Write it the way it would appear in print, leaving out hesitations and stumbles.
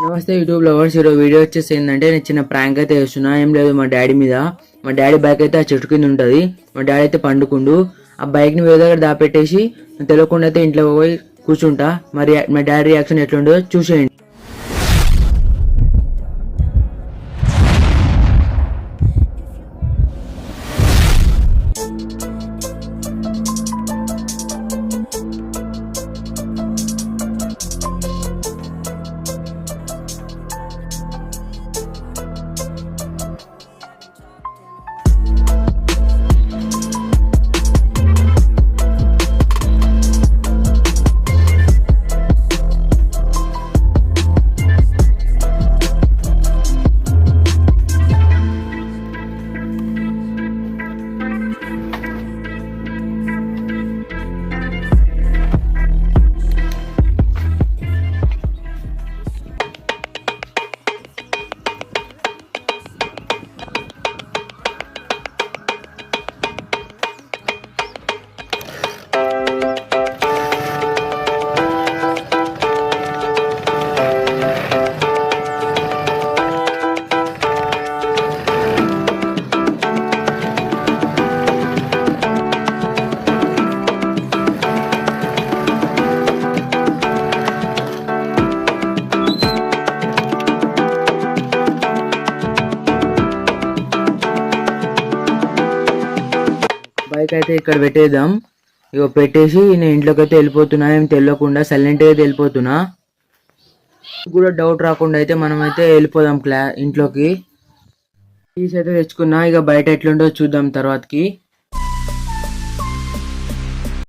నమస్తే YouTube lovers. ఈరోజు video వచ్చేసి ఏంటంటే నేను చిన్న ప్రాంక్ అయితే చేస్తున్నా. ఏం లేదు, మా డాడీ మీద. మా డాడీ బైక్ అయితే ఆ చెట్టు కింద ఉంటుంది. మా డాడీ అయితే పండుకుండు. ఆ బైక్ని వేరే దగ్గర దాపెట్టేసి తెలియకుండా అయితే ఇంట్లో పోయి కూర్చుంటా. మరి మా డాడీ రియాక్షన్ ఎట్లుంటుందో చూసేయండి. బైక్ అయితే ఇక్కడ పెట్టేద్దాం. ఇక పెట్టేసి నేను ఇంట్లోకి అయితే వెళ్ళిపోతున్నా. ఏం తెలియకుండా సైలెంట్గా అయితే వెళ్ళిపోతున్నా. కూడా డౌట్ రాకుండా అయితే మనం అయితే వెళ్ళిపోదాం ఇంట్లోకి. కీస్ అయితే తెచ్చుకున్నా. ఇక బయట ఎట్లుంటో చూద్దాం తర్వాతకి.